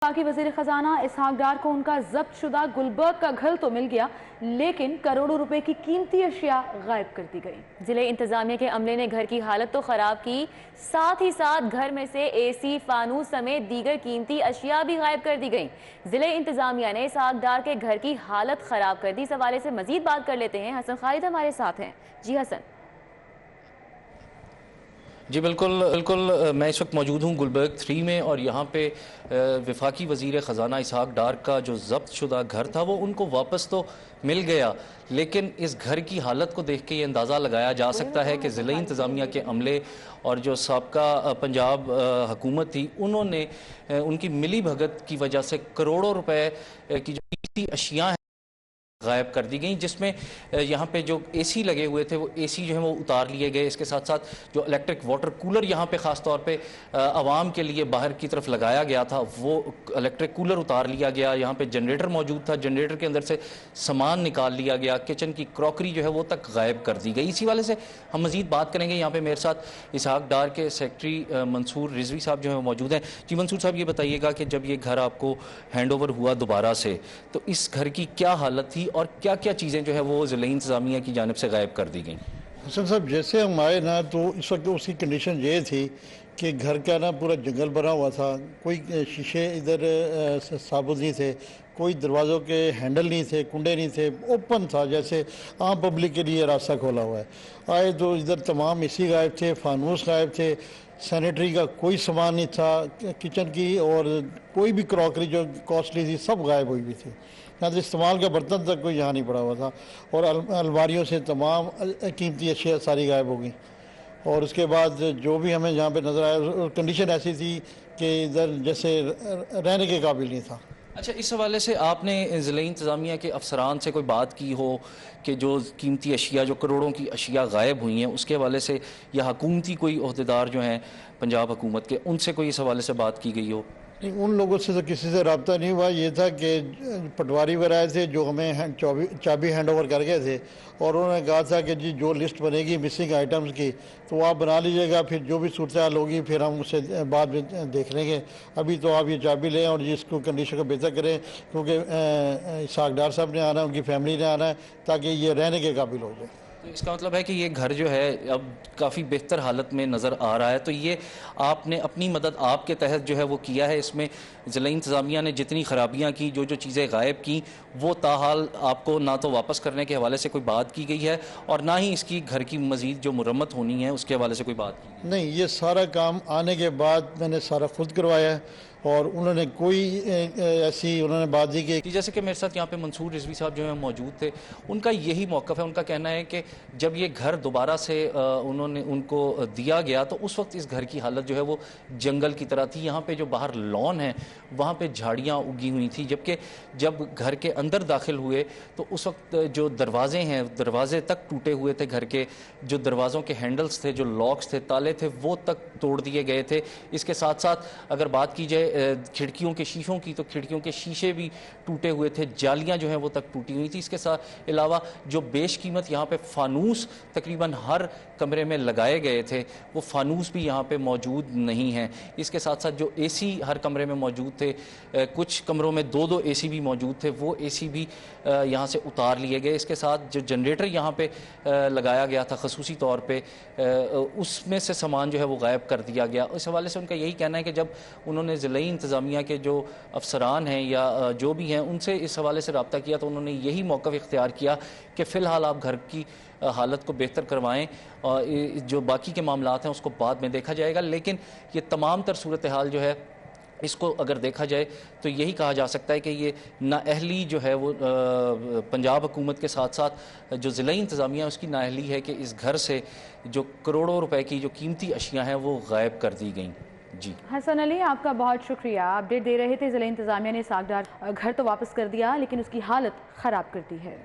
वफाकी वज़ीर ख़जाना इसहाक डार को उनका जब्त शुदा गुलबर्ग का घर तो मिल गया, लेकिन करोड़ों रुपए की कीमती अशिया गायब कर दी गई। जिले इंतजामिया के अमले ने घर की हालत तो खराब की, साथ ही साथ घर में से एसी, फानूस समेत दीगर कीमती अशिया भी गायब कर दी गई। जिले इंतजामिया ने इसहाक डार के घर की हालत खराब कर दी। इस हवाले से मजीद बात कर लेते हैं, हसन खालिद हमारे साथ हैं। जी हसन। जी बिल्कुल बिल्कुल, मैं इस वक्त मौजूद हूँ गुलबर्ग 3 में, और यहाँ पे वफाकी वज़ीर ख़जाना इसहाक डार का जो जब्त शुदा घर था वो उनको वापस तो मिल गया, लेकिन इस घर की हालत को देख के ये अंदाज़ा लगाया जा सकता है कि ज़िला इंतज़ामिया के अमले और जो साबका पंजाब हुकूमत थी उन्होंने उनकी मिली भगत की वजह से करोड़ों रुपए की जो कीमती अशिया हैं गायब कर दी गई, जिसमें यहाँ पे जो एसी लगे हुए थे वो एसी जो है वो उतार लिए गए। इसके साथ साथ जो इलेक्ट्रिक वाटर कूलर यहाँ पे ख़ास तौर पे आवाम के लिए बाहर की तरफ लगाया गया था वो इलेक्ट्रिक कूलर उतार लिया गया। यहाँ पे जनरेटर मौजूद था, जनरेटर के अंदर से सामान निकाल लिया गया। किचन की क्रॉकरी जो है वो तक गायब कर दी गई। इसी वाले से हम मज़ीद बात करेंगे। यहाँ पे मेरे साथ इसहाक डार के सेक्रेटरी मंसूर रिजवी साहब जो है मौजूद हैं। जी मंसूर साहब, ये बताइएगा कि जब ये घर आपको हैंड ओवर हुआ दोबारा से, तो इस घर की क्या हालत थी और क्या क्या चीज़ें जो है वो ज़िला इंतज़ामिया की जानिब से गायब कर दी गई? हसन साहब, जैसे हम आए ना तो इस वक्त उसकी कंडीशन ये थी कि घर का ना पूरा जंगल बना हुआ था। कोई शीशे इधर साबुत नहीं थे, कोई दरवाज़ों के हैंडल नहीं थे, कुंडे नहीं थे, ओपन था जैसे आम पब्लिक के लिए रास्ता खोला हुआ है। आए तो इधर तमाम एसी गायब थे, फानूस गायब थे, सैनिटरी का कोई सामान नहीं था, किचन की और कोई भी क्रॉकरी जो कॉस्टली थी सब गायब हुई हुई थी। यहाँ तो इस्तेमाल का बर्तन तक कोई यहाँ नहीं पड़ा हुआ था, और अलमारियों से तमाम कीमती अशिया सारी गायब हो गई। और उसके बाद जो भी हमें यहाँ पे नज़र आया कंडीशन ऐसी थी कि इधर जैसे रहने के काबिल नहीं था। अच्छा, इस हवाले से आपने ज़िला इंतज़ामिया के अफसरान से कोई बात की हो कि जो कीमती अशिया, जो करोड़ों की अशिया गायब हुई हैं, उसके हवाले से, या हुकूमती कोई ओहदेदार जो हैं पंजाब हुकूमत के, उनसे कोई इस हवाले से बात की गई हो? नहीं, उन लोगों से तो किसी से रब्ता नहीं हुआ। ये था कि पटवारी वगैरह थे जो हमें चाबी हैंड ओवर कर गए थे, और उन्होंने कहा था कि जी जो लिस्ट बनेगी मिसिंग आइटम्स की तो आप बना लीजिएगा, फिर जो भी सूरत हाल होगी फिर हम उसे बाद में देख लेंगे। अभी तो आप ये चाबी लें और जिसको कंडीशन को बेहतर करें, क्योंकि इसहाक डार साहब ने आना है, उनकी फैमिली ने आना है, ताकि ये रहने के काबिल हो जाए। तो इसका मतलब है कि ये घर जो है अब काफ़ी बेहतर हालत में नज़र आ रहा है। तो ये आपने अपनी मदद आपके तहत जो है वो किया है, इसमें ज़िला इंतज़ामिया ने जितनी ख़राबियाँ की, जो जो चीज़ें गायब की, वो ताहाल आपको ना तो वापस करने के हवाले से कोई बात की गई है और ना ही इसकी घर की मज़ीद जो मुरम्मत होनी है उसके हवाले से कोई बात की? नहीं, ये सारा काम आने के बाद मैंने सारा खुद करवाया है, और उन्होंने कोई ऐसी उन्होंने बात दी कि जैसे कि मेरे साथ यहाँ पे मंसूर रिजवी साहब जो है मौजूद थे, उनका यही मौक़िफ़ है। उनका कहना है कि जब ये घर दोबारा से उन्होंने उनको दिया गया तो उस वक्त इस घर की हालत जो है वो जंगल की तरह थी। यहाँ पे जो बाहर लॉन है वहाँ पे झाड़ियाँ उगी हुई थी, जबकि जब घर के अंदर दाखिल हुए तो उस वक्त जो दरवाजे हैं, दरवाजे तक टूटे हुए थे। घर के जो दरवाज़ों के हैंडल्स थे, जो लॉक्स थे, ताले थे, वो तक तोड़ दिए गए थे। इसके साथ साथ अगर बात की जाए खिड़कियों के शीशों की, तो खिड़कियों के शीशे भी टूटे हुए थे, जालियां जो हैं वो तक टूटी हुई थी। इसके साथ अलावा जो बेशकीमत यहाँ पे फानूस तकरीबन हर कमरे में लगाए गए थे, वो फानूस भी यहाँ पे मौजूद नहीं हैं। इसके साथ साथ जो एसी हर कमरे में मौजूद थे, कुछ कमरों में दो दो एसी भी मौजूद थे, वो एसी भी यहाँ से उतार लिए गए। इसके साथ जो जनरेटर यहाँ पे लगाया गया था खसूसी तौर पे, उसमें से सामान जो है वो गायब कर दिया गया। इस हवाले से उनका यही कहना है कि जब उन्होंने ज़िला इंतज़ामिया के जो अफसरान हैं या जो भी हैं उनसे इस हवाले से रब्ता किया, तो उन्होंने यही मौक़िफ़ इख्तियार किया कि फ़िलहाल आप घर की हालत को बेहतर करवाएं, और जो बाकी के मामलात हैं उसको बाद में देखा जाएगा। लेकिन ये तमाम तर सूरत हाल जो है इसको अगर देखा जाए तो यही कहा जा सकता है कि ये नाअहली जो है वो पंजाब हुकूमत के साथ साथ जो ज़िला इंतज़ामिया उसकी नाअहली है कि इस घर से जो करोड़ों रुपए की जो कीमती अशिया हैं वो गायब कर दी गई। जी हसन अली, आपका बहुत शुक्रिया। अपडेट दे रहे थे। ज़िला इंतज़ामिया ने इसहाक डार घर तो वापस कर दिया, लेकिन उसकी हालत ख़राब कर दी है।